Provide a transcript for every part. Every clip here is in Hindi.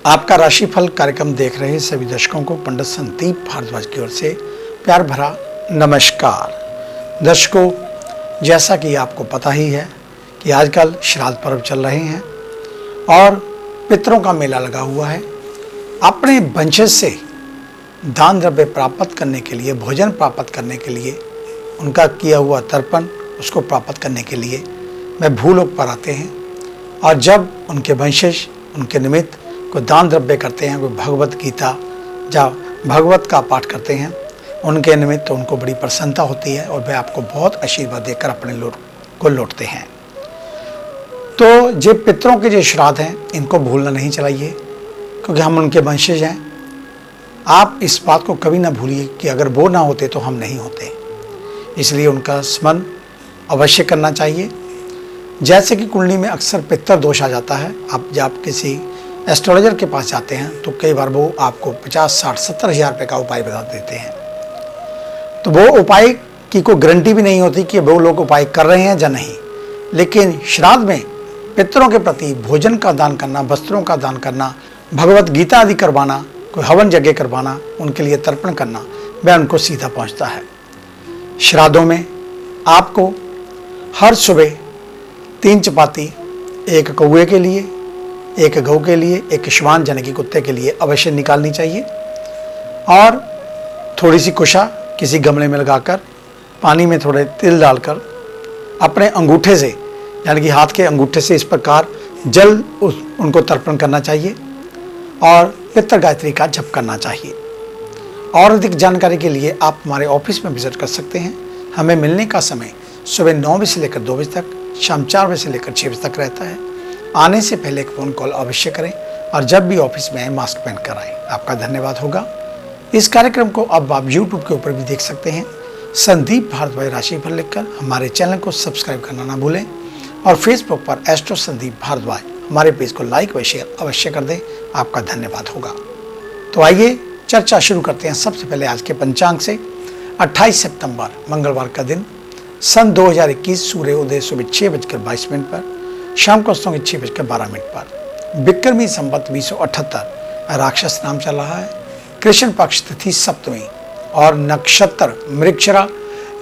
आपका राशिफल कार्यक्रम देख रहे सभी दर्शकों को पंडित संदीप भारद्वाज की ओर से प्यार भरा नमस्कार। दर्शकों, जैसा कि आपको पता ही है कि आजकल श्राद्ध पर्व चल रहे हैं और पितरों का मेला लगा हुआ है। अपने वंशज से दान द्रव्य प्राप्त करने के लिए, भोजन प्राप्त करने के लिए, उनका किया हुआ तर्पण उसको प्राप्त करने के लिए वह भूलोक पर आते हैं और जब उनके वंशज उनके निमित्त कोई दान द्रव्य करते हैं, कोई भगवत गीता या भगवत का पाठ करते हैं, उनके निमित्त तो उनको बड़ी प्रसन्नता होती है और वे आपको बहुत आशीर्वाद देकर अपने को लौटते हैं। तो जो पितरों के जो श्राद्ध हैं इनको भूलना नहीं चाहिए, क्योंकि हम उनके वंशज हैं। आप इस बात को कभी ना भूलिए कि अगर वो ना होते तो हम नहीं होते, इसलिए उनका स्मरण अवश्य करना चाहिए। जैसे कि कुंडली में अक्सर पितर दोष आ जाता है, आप जब किसी एस्ट्रोलॉजर के पास जाते हैं तो कई बार वो आपको 50, 60, 70 हज़ार रुपये का उपाय बता देते हैं। तो वो उपाय की कोई गारंटी भी नहीं होती कि वो लोग उपाय कर रहे हैं या नहीं। लेकिन श्राद्ध में पितरों के प्रति भोजन का दान करना, वस्त्रों का दान करना, भगवत गीता आदि करवाना, कोई हवन यज्ञ करवाना, उनके लिए तर्पण करना, वह उनको सीधा पहुंचता है। श्राद्धों में आपको हर सुबह 3 चपाती, एक कौवे के लिए, एक गऊ के लिए, एक श्वान यानी कि कुत्ते के लिए अवश्य निकालनी चाहिए और थोड़ी सी कुशा किसी गमले में लगाकर पानी में थोड़े तिल डालकर अपने अंगूठे से यानी कि हाथ के अंगूठे से इस प्रकार जल उनको तर्पण करना चाहिए और पितर गायत्री का जप करना चाहिए। और अधिक जानकारी के लिए आप हमारे ऑफिस में विजिट कर सकते हैं। हमें मिलने का समय सुबह 9 बजे से लेकर 2 बजे तक, शाम 4 बजे से लेकर 6 बजे तक रहता है। आने से पहले एक फ़ोन कॉल अवश्य करें और जब भी ऑफिस में आए मास्क पहन कर आएँ। आपका धन्यवाद होगा। इस कार्यक्रम को अब आप YouTube के ऊपर भी देख सकते हैं। संदीप भारद्वाज राशिफल लिखकर हमारे चैनल को सब्सक्राइब करना ना भूलें और फेसबुक पर एस्ट्रो संदीप भारद्वाज हमारे पेज को लाइक व शेयर अवश्य कर दें। आपका धन्यवाद होगा। तो आइए चर्चा शुरू करते हैं। सबसे पहले आज के पंचांग से 28 सितंबर मंगलवार का दिन, सन 2021, सूर्य उदय सुबह 6:22 पर, शाम को 6:12 पर, विक्रमी संवत 2078, राक्षस नाम चल रहा है। कृष्ण पक्ष तिथि सप्तमी और नक्षत्र मृगशिरा,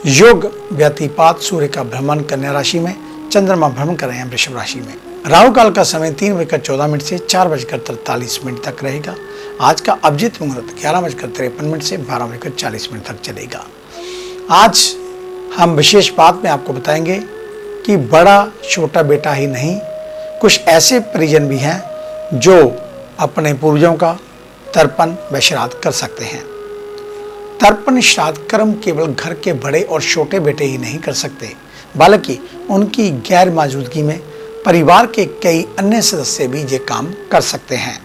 योग व्यतिपात, सूर्य का भ्रमण कन्या राशि में, चंद्रमा भ्रमण कर रहे हैं वृषभ राशि में। राहु काल का समय 3:14 से 4:43 तक रहेगा। आज का अभिजीत मुहूर्त 11:53 से 12:40 तक चलेगा। आज हम विशेष बात में आपको बताएंगे कि बड़ा छोटा बेटा ही नहीं, कुछ ऐसे परिजन भी हैं जो अपने पूर्वजों का तर्पण व श्राद्ध कर सकते हैं। तर्पण श्राद्ध कर्म केवल घर के बड़े और छोटे बेटे ही नहीं कर सकते, बल्कि उनकी गैर मौजूदगी में परिवार के कई अन्य सदस्य भी ये काम कर सकते हैं।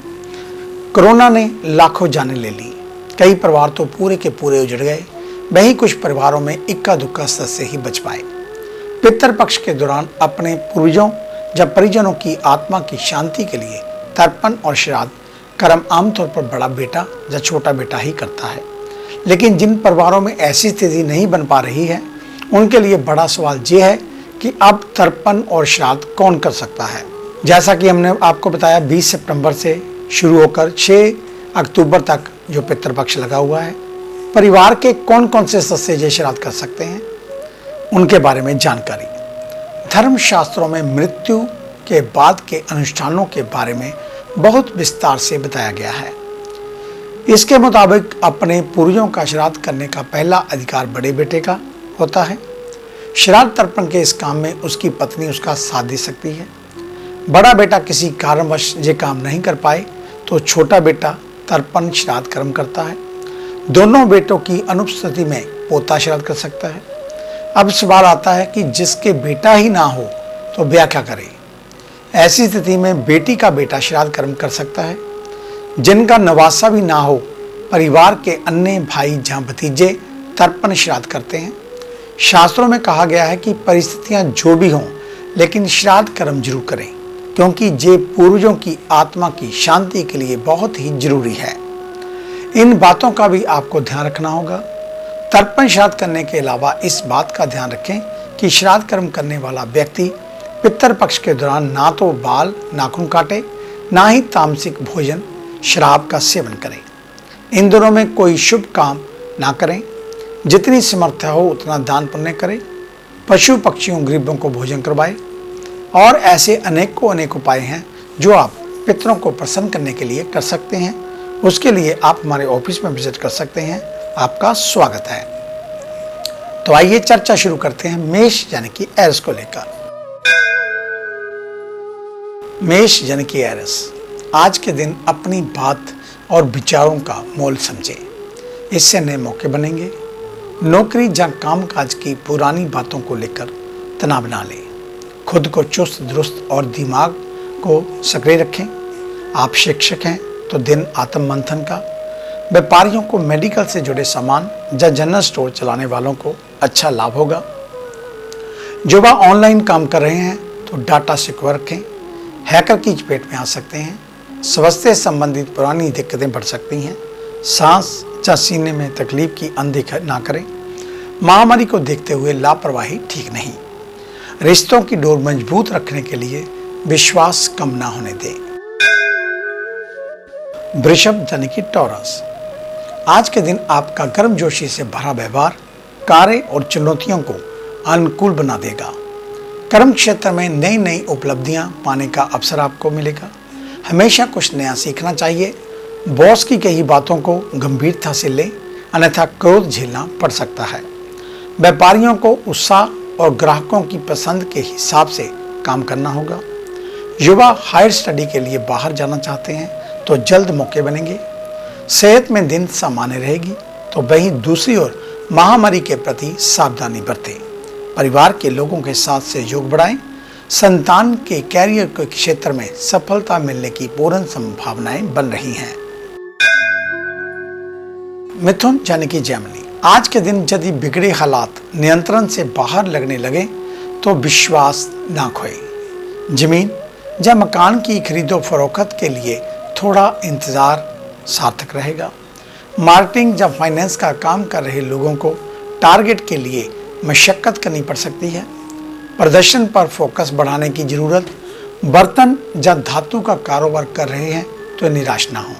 कोरोना ने लाखों जानें ले ली, कई परिवार तो पूरे के पूरे उजड़ गए, वहीं कुछ परिवारों में इक्का दुक्का सदस्य ही बच पाए। पितर पक्ष के दौरान अपने पूर्वजों जब परिजनों की आत्मा की शांति के लिए तर्पण और श्राद्ध कर्म आमतौर पर बड़ा बेटा या छोटा बेटा ही करता है। लेकिन जिन परिवारों में ऐसी स्थिति नहीं बन पा रही है, उनके लिए बड़ा सवाल ये है कि अब तर्पण और श्राद्ध कौन कर सकता है। जैसा कि हमने आपको बताया, 20 सितंबर से शुरू होकर 6 अक्टूबर तक जो पितृपक्ष लगा हुआ है, परिवार के कौन कौन से सदस्य ये श्राद्ध कर सकते हैं उनके बारे में जानकारी। धर्मशास्त्रों में मृत्यु के बाद के अनुष्ठानों के बारे में बहुत विस्तार से बताया गया है। इसके मुताबिक अपने पूर्वजों का श्राद्ध करने का पहला अधिकार बड़े बेटे का होता है। श्राद्ध तर्पण के इस काम में उसकी पत्नी उसका साथ दे सकती है। बड़ा बेटा किसी कारणवश ये काम नहीं कर पाए तो छोटा बेटा तर्पण श्राद्ध कर्म करता है। दोनों बेटों की अनुपस्थिति में पोता श्राद्ध कर सकता है। अब सवाल आता है कि जिसके बेटा ही ना हो तो ब्याह क्या करे। ऐसी स्थिति में बेटी का बेटा श्राद्ध कर्म कर सकता है। जिनका नवासा भी ना हो, परिवार के अन्य भाई या भतीजे तर्पण श्राद्ध करते हैं। शास्त्रों में कहा गया है कि परिस्थितियां जो भी हों, लेकिन श्राद्ध कर्म जरूर करें, क्योंकि ये पूर्वजों की आत्मा की शांति के लिए बहुत ही जरूरी है। इन बातों का भी आपको ध्यान रखना होगा। तर्पण श्राद्ध करने के अलावा इस बात का ध्यान रखें कि श्राद्ध कर्म करने वाला व्यक्ति पितर पक्ष के दौरान ना तो बाल नाखून काटे, ना ही तामसिक भोजन शराब का सेवन करें। इन दिनों में कोई शुभ काम ना करें। जितनी समर्थ हो उतना दान पुण्य करें। पशु पक्षियों गरीबों को भोजन करवाएं। और ऐसे अनेक उपाय हैं जो आप पितरों को प्रसन्न करने के लिए कर सकते हैं। उसके लिए आप हमारे ऑफिस में विजिट कर सकते हैं। आपका स्वागत है। तो आइए चर्चा शुरू करते हैं मेष यानी कि एरिस को लेकर। मेष यानी कि एरिस, आज के दिन अपनी बात और विचारों का मोल समझें। इससे नए मौके बनेंगे। नौकरी या कामकाज की पुरानी बातों को लेकर तनाव ना लें। खुद को चुस्त दुरुस्त और दिमाग को सक्रिय रखें। आप शिक्षक हैं तो दिन आत्म मंथन का। व्यापारियों को मेडिकल से जुड़े सामान या जनरल स्टोर चलाने वालों को अच्छा लाभ होगा। जो वह ऑनलाइन काम कर रहे हैं तो डाटा सिक्योर रखें। हैकर की चपेट में आ सकते हैं। स्वास्थ्य संबंधित पुरानी दिक्कतें बढ़ सकती हैं। सांस या सीने में तकलीफ की अनदेखी ना करें। महामारी को देखते हुए लापरवाही ठीक नहीं। रिश्तों की डोर मजबूत रखने के लिए विश्वास कम ना होने दें। वृषभ यानी कि टॉरस, आज के दिन आपका गर्मजोशी से भरा व्यवहार कार्य और चुनौतियों को अनुकूल बना देगा। कर्म क्षेत्र में नई उपलब्धियां पाने का अवसर आपको मिलेगा। हमेशा कुछ नया सीखना चाहिए। बॉस की कही बातों को गंभीरता से लें, अन्यथा क्रोध झेलना पड़ सकता है। व्यापारियों को उत्साह और ग्राहकों की पसंद के हिसाब से काम करना होगा। युवा हायर स्टडी के लिए बाहर जाना चाहते हैं तो जल्द मौके बनेंगे। सेहत में दिन सामान्य रहेगी तो वहीं दूसरी ओर महामारी के प्रति सावधानी बरतें। परिवार के लोगों के साथ सहयोग बढ़ाएं। संतान के कैरियर के क्षेत्र में सफलता मिलने की पूर्ण संभावनाएं बन रही हैं। मिथुन यानी कि जेमिनी, आज के दिन यदि बिगड़े हालात नियंत्रण से बाहर लगने लगे तो विश्वास ना खोए। जमीन या मकान की खरीदो फरोख्त के लिए थोड़ा इंतजार सार्थक रहेगा। मार्केटिंग या फाइनेंस का काम कर रहे लोगों को टारगेट के लिए मशक्कत करनी पड़ सकती है। प्रदर्शन पर फोकस बढ़ाने की जरूरत। बर्तन या धातु का कारोबार कर रहे हैं तो निराश ना हो।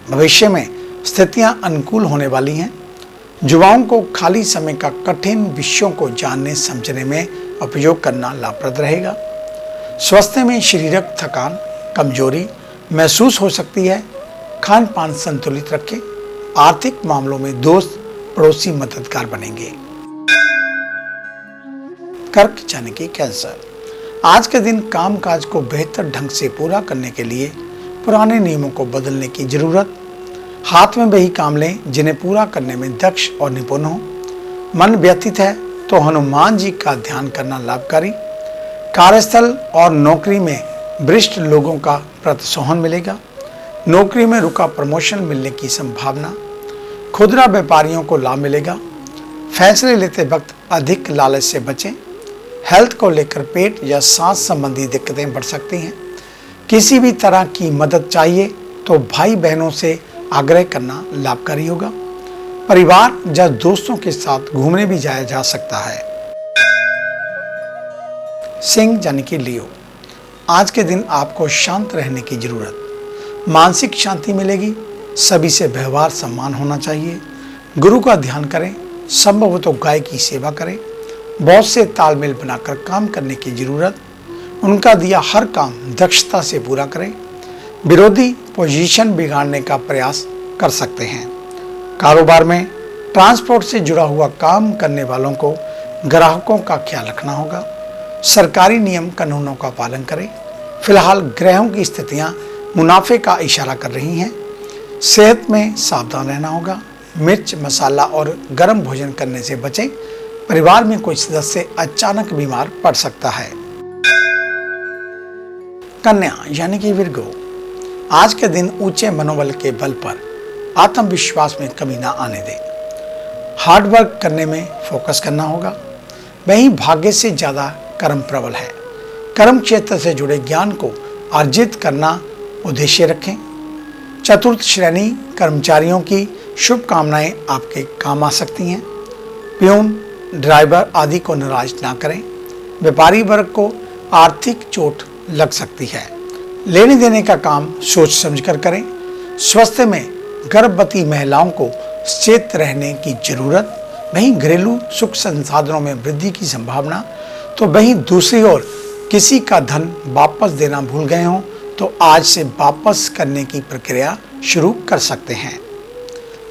भविष्य में स्थितियां अनुकूल होने वाली हैं। युवाओं को खाली समय का कठिन विषयों को जानने समझने में उपयोग करना लाभप्रद रहेगा। स्वास्थ्य में शारीरिक थकान कमजोरी महसूस हो सकती है। खान पान संतुलित रखें। आर्थिक मामलों में दोस्त पड़ोसी मददगार बनेंगे। कर्क यानी कि कैंसर, आज के दिन कामकाज को बेहतर ढंग से पूरा करने के लिए पुराने नियमों को बदलने की जरूरत। हाथ में वही काम लें जिन्हें पूरा करने में दक्ष और निपुण हो। मन व्यथित है तो हनुमान जी का ध्यान करना लाभकारी। कार्यस्थल और नौकरी में वरिष्ठ लोगों का प्रोत्साहन मिलेगा। नौकरी में रुका प्रमोशन मिलने की संभावना। खुदरा व्यापारियों को लाभ मिलेगा। फैसले लेते वक्त अधिक लालच से बचें। हेल्थ को लेकर पेट या सांस संबंधी दिक्कतें बढ़ सकती हैं। किसी भी तरह की मदद चाहिए तो भाई बहनों से आग्रह करना लाभकारी होगा। परिवार या दोस्तों के साथ घूमने भी जाया जा सकता है। सिंह यानी कि लियो, आज के दिन आपको शांत रहने की जरूरत। मानसिक शांति मिलेगी। सभी से व्यवहार सम्मान होना चाहिए। गुरु का ध्यान करें। संभव हो तो गाय की सेवा करें। बहुत से तालमेल बनाकर काम करने की जरूरत। उनका दिया हर काम दक्षता से पूरा करें। विरोधी पोजीशन बिगाड़ने का प्रयास कर सकते हैं। कारोबार में ट्रांसपोर्ट से जुड़ा हुआ काम करने वालों को ग्राहकों का ख्याल रखना होगा। सरकारी नियम कानूनों का पालन करें। फिलहाल ग्रहों की स्थितियां मुनाफे का इशारा कर रही हैं। सेहत में सावधान रहना होगा। मिर्च मसाला और गर्म भोजन करने से बचें। परिवार में कोई सदस्य अचानक बीमार पड़ सकता है। कन्या यानी कि विर्गो, आज के दिन ऊंचे मनोबल के बल पर आत्मविश्वास में कमी ना आने दें। हार्ड वर्क करने में फोकस करना होगा। वहीं भाग्य से ज़्यादा कर्म प्रबल है। कर्म क्षेत्र से जुड़े ज्ञान को अर्जित करना उद्देश्य रखें। चतुर्थ श्रेणी कर्मचारियों की शुभकामनाएं आपके काम आ सकती हैं। प्यून ड्राइवर आदि को नाराज ना करें। व्यापारी वर्ग को आर्थिक चोट लग सकती है। लेने देने का काम सोच समझकर करें। स्वास्थ्य में गर्भवती महिलाओं को सचेत रहने की जरूरत, वहीं घरेलू सुख संसाधनों में वृद्धि की संभावना, तो वहीं दूसरी ओर किसी का धन वापस देना भूल गए हों तो आज से वापस करने की प्रक्रिया शुरू कर सकते हैं।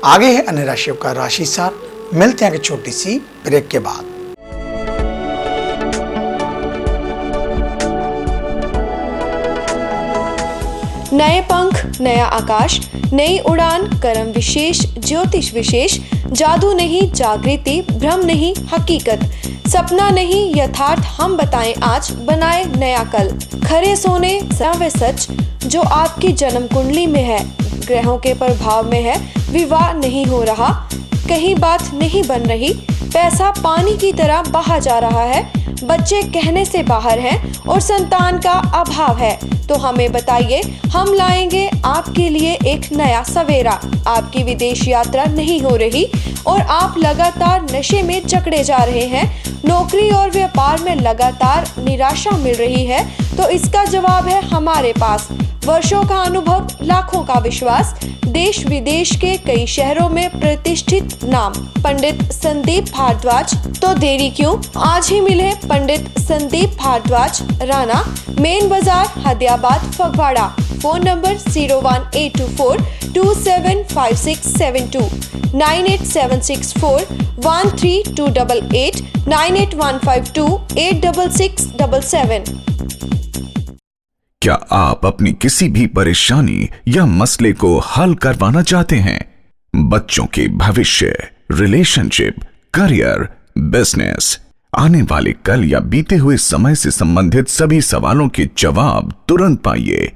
आगे है अन्य राशियों का राशि सार। मिलते हैं एक छोटी सी ब्रेक के बाद। नए पंख, नया आकाश, नई उड़ान, कर्म विशेष, ज्योतिष विशेष, जादू नहीं जागृति, भ्रम नहीं हकीकत, सपना नहीं यथार्थ, हम बताएं आज, बनाए नया कल। खरे सोने व सच जो आपकी जन्म कुंडली में है, ग्रहों के प्रभाव में है, विवाह नहीं हो रहा, कहीं बात नहीं बन रही, पैसा पानी की तरह बहा जा रहा है, बच्चे कहने से बाहर हैं और संतान का अभाव है, तो हमें बताइए, हम लाएंगे आपके लिए एक नया सवेरा। आपकी विदेश यात्रा नहीं हो रही और आप लगातार नशे में जकड़े जा रहे हैं, नौकरी और व्यापार में लगातार निराशा मिल रही है, तो इसका जवाब है हमारे पास। वर्षों का अनुभव, लाखों का विश्वास, देश विदेश के कई शहरों में प्रतिष्ठित नाम पंडित संदीप भारद्वाज। तो देरी क्यों, आज ही मिले पंडित संदीप भारद्वाज, राणा, मेन बाजार, हदियाबाद, फगवाड़ा। Phone number 01824 275672, 98764 13288, 98152 86677। क्या आप अपनी किसी भी परेशानी या मसले को हल करवाना चाहते हैं? बच्चों के भविष्य, रिलेशनशिप, करियर, बिजनेस, आने वाले कल या बीते हुए समय से संबंधित सभी सवालों के जवाब तुरंत पाइए।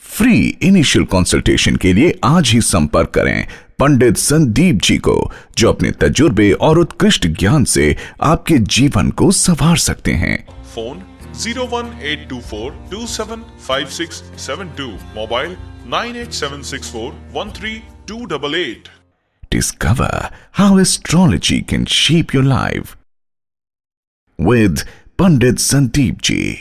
फ्री इनिशियल कंसल्टेशन के लिए आज ही संपर्क करें पंडित संदीप जी को, जो अपने तजुर्बे और उत्कृष्ट ज्ञान से आपके जीवन को संवार सकते हैं। Phone 01824 275672, mobile 98764 13288। Discover how astrology can shape your life with Pandit Sandeep ji.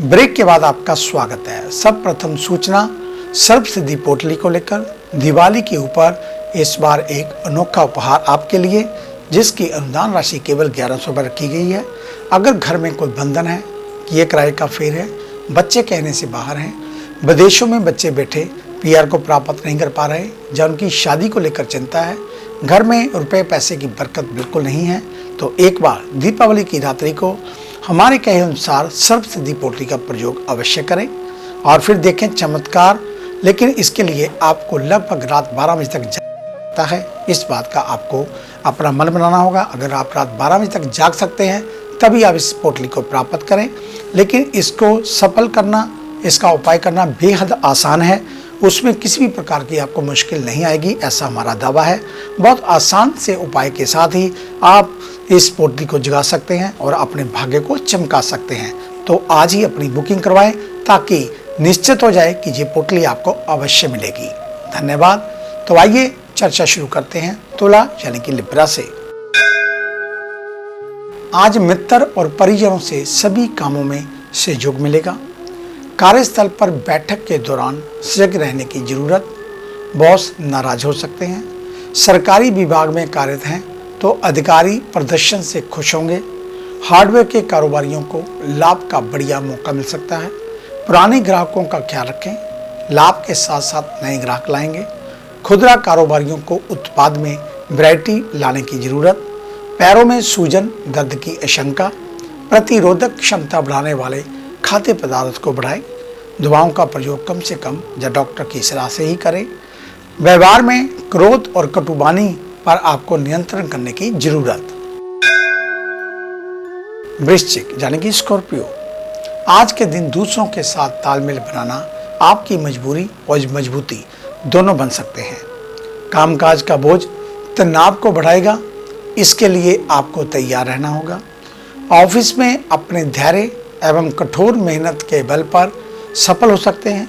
Break के बाद आपका स्वागत है। सब प्रथम सूचना सर्व सिद्धि पोटली को लेकर। दिवाली के ऊपर इस बार एक अनोखा उपहार आपके लिए, जिसकी अनुदान राशि केवल 1100 रुपये रखी गई है। अगर घर में कोई बंधन है, ये किराए का फेर है, बच्चे कहने से बाहर हैं, विदेशों में बच्चे बैठे पीआर को प्राप्त नहीं कर पा रहे, या उनकी शादी को लेकर चिंता है, घर में रुपए पैसे की बरकत बिल्कुल नहीं है, तो एक बार दीपावली की रात्रि को हमारे कहे अनुसार सर्व सिद्धि पोटली का प्रयोग अवश्य करें और फिर देखें चमत्कार। लेकिन इसके लिए आपको लगभग रात 12 बजे तक जागता है। इस बात का आपको अपना मन बनाना होगा। अगर आप रात 12 बजे तक जाग सकते हैं तभी आप इस पोटली को प्राप्त करें। लेकिन इसको सफल करना, इसका उपाय करना बेहद आसान है। उसमें किसी भी प्रकार की आपको मुश्किल नहीं आएगी, ऐसा हमारा दावा है। बहुत आसान से उपाय के साथ ही आप इस पोटली को जगा सकते हैं और अपने भाग्य को चमका सकते हैं। तो आज ही अपनी बुकिंग करवाएं ताकि निश्चित हो जाए कि ये पोटली आपको अवश्य मिलेगी। धन्यवाद। तो आइए चर्चा शुरू करते हैं तुला यानी कि लिब्रा से। आज मित्र और परिजनों से सभी कामों में सहयोग मिलेगा। कार्यस्थल पर बैठक के दौरान सजग रहने की जरूरत, बॉस नाराज हो सकते हैं। सरकारी विभाग में कार्यरत हैं तो अधिकारी प्रदर्शन से खुश होंगे। हार्डवेयर के कारोबारियों को लाभ का बढ़िया मौका मिल सकता है। पुराने ग्राहकों का ख्याल रखें, लाभ के साथ साथ नए ग्राहक लाएंगे। खुदरा कारोबारियों को उत्पाद में वैरायटी लाने की जरूरत। पैरों में सूजन, दर्द की आशंका। प्रतिरोधक क्षमता बढ़ाने वाले खाद्य पदार्थ को बढ़ाएं। दवाओं का प्रयोग कम से कम या डॉक्टर की सलाह से ही करें। व्यवहार में क्रोध और कटुबानी पर आपको नियंत्रण करने की जरूरत। वृश्चिक यानी कि स्कॉर्पियो, आज के दिन दूसरों के साथ तालमेल बनाना आपकी मजबूरी और मजबूती दोनों बन सकते हैं। कामकाज का बोझ तनाव को बढ़ाएगा, इसके लिए आपको तैयार रहना होगा। ऑफिस में अपने धैर्य एवं कठोर मेहनत के बल पर सफल हो सकते हैं।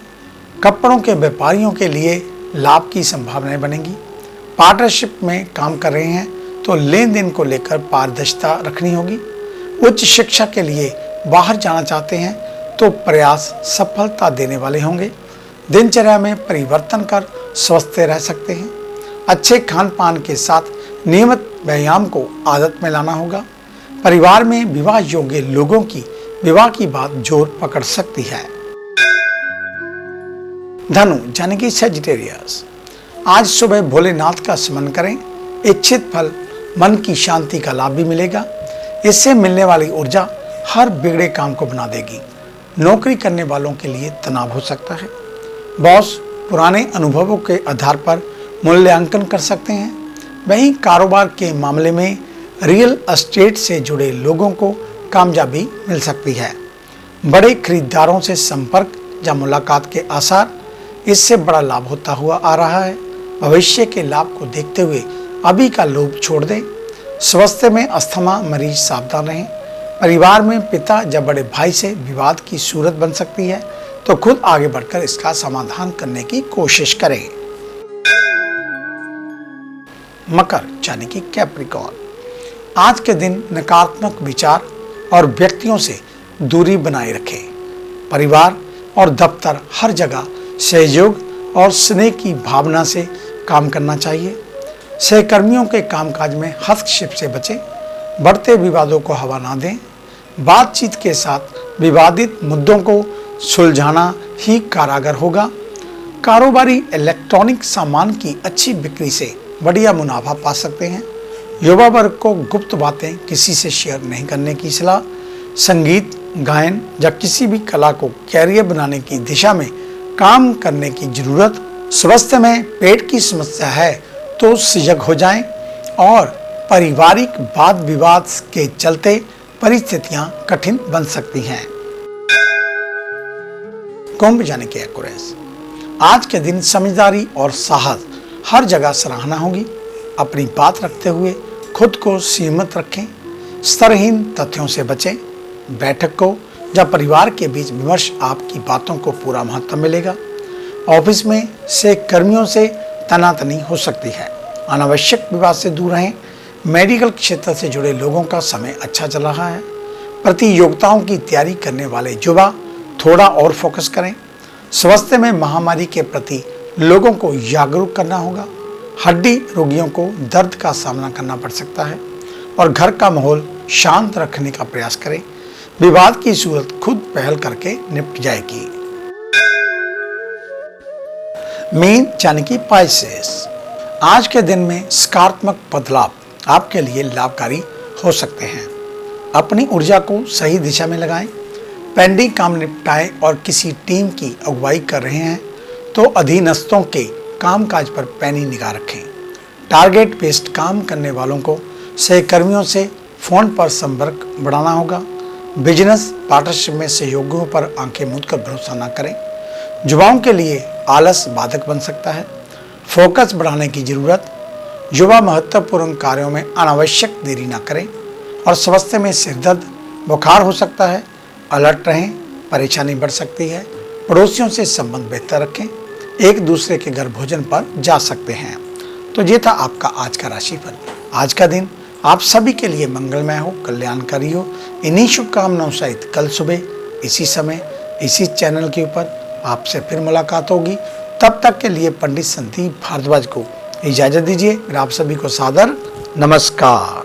कपड़ों के व्यापारियों के लिए लाभ की संभावनाएं बनेंगी। पार्टनरशिप में काम कर रहे हैं तो लेन देन को लेकर पारदर्शिता रखनी होगी। उच्च शिक्षा के लिए बाहर जाना चाहते हैं तो प्रयास सफलता देने वाले होंगे। दिनचर्या में परिवर्तन कर स्वस्थ रह सकते हैं। अच्छे खान पान के साथ नियमित व्यायाम को आदत में लाना होगा। परिवार में विवाह योग्य लोगों की विवाह की बात जोर पकड़ सकती है। धनु यानी कि सेजिटेरियस, आज सुबह भोलेनाथ का स्मरण करें। इच्छित फल मन की शांति का लाभ भी मिलेगा। इससे मिलने वाली ऊर्जा हर बिगड़े काम को बना देगी। नौकरी करने वालों के लिए तनाव हो सकता है। बॉस पुराने अनुभवों के आधार पर मूल्यांकन कर सकते हैं। वहीं कारोबार के मामले में रियल एस्टेट से जुड़े लोगों को कामयाबी मिल सकती है। बड़े खरीदारों से संपर्क या मुलाकात के आसार, इससे बड़ा लाभ होता हुआ आ रहा है। भविष्य के लाभ को देखते हुए अभी का लोभ छोड़ दें। स्वास्थ्य में अस्थमा मरीज सावधान रहें। परिवार में पिता या बड़े भाई से विवाद की सूरत बन सकती है, तो खुद आगे बढ़कर इसका समाधान करने की कोशिश करें। मकर यानी कि कैप्रिकॉर्न, आज के दिन नकारात्मक विचार और व्यक्तियों से दूरी बनाए रखें। परिवार और दफ्तर हर जगह सहयोग और स्नेह की भावना से काम करना चाहिए। सहकर्मियों के कामकाज में हस्तक्षेप से बचें। बढ़ते विवादों को हवा ना दें। बातचीत के साथ विवादित मुद्दों को सुलझाना ही कारागर होगा। कारोबारी इलेक्ट्रॉनिक सामान की अच्छी बिक्री से बढ़िया मुनाफा पा सकते हैं। युवा वर्ग को गुप्त बातें किसी से शेयर नहीं करने की सलाह। संगीत, गायन या किसी भी कला को कैरियर बनाने की दिशा में काम करने की जरूरत। स्वास्थ्य में पेट की समस्या है तो सजग हो जाएं और पारिवारिक वाद विवाद के चलते परिस्थितियां कठिन बन सकती हैं। कुंभ यानी कि एक्वेरियस, आज के दिन समझदारी और साहस हर जगह सराहना होगी। अपनी बात रखते हुए खुद को सीमित रखें। स्तरहीन तथ्यों से बचें। बैठक को या परिवार के बीच विमर्श आपकी बातों को पूरा महत्व मिलेगा। ऑफिस में सहकर्मियों से तनातनी हो सकती है। अनावश्यक विवाद से दूर रहें। मेडिकल क्षेत्र से जुड़े लोगों का समय अच्छा चल रहा है। प्रतियोगिताओं की तैयारी करने वाले युवा थोड़ा और फोकस करें। स्वास्थ्य में महामारी के प्रति लोगों को जागरूक करना होगा। हड्डी रोगियों को दर्द का सामना करना पड़ सकता है और घर का माहौल शांत रखने का प्रयास करें। विवाद की सूरत खुद पहल करके निपट जाएगी। मीन यानी कि पाइसेस, आज के दिन में सकारात्मक बदलाव आपके लिए लाभकारी हो सकते हैं। अपनी ऊर्जा को सही दिशा में लगाएं। पेंडिंग काम निपटाएं और किसी टीम की अगुवाई कर रहे हैं तो अधीनस्थों के कामकाज पर पैनी निगाह रखें। टारगेट बेस्ड काम करने वालों को सहकर्मियों से फोन पर संपर्क बढ़ाना होगा। बिजनेस पार्टनरशिप में सहयोगियों पर आंखें मूंद कर भरोसा न करें। युवाओं के लिए आलस बाधक बन सकता है। फोकस बढ़ाने की जरूरत। युवा महत्वपूर्ण कार्यों में अनावश्यक देरी न करें और स्वास्थ्य में सिरदर्द, बुखार हो सकता है। अलर्ट रहें, परेशानी बढ़ सकती है। पड़ोसियों से संबंध बेहतर रखें। एक दूसरे के घर भोजन पर जा सकते हैं। तो ये था आपका आज का राशिफल। आज का दिन आप सभी के लिए मंगलमय हो, कल्याणकारी हो। इन्हीं शुभकामनाओं सहित कल सुबह इसी समय इसी चैनल के ऊपर आपसे फिर मुलाकात होगी। तब तक के लिए पंडित संदीप भारद्वाज को इजाजत दीजिए। आप सभी को सादर नमस्कार।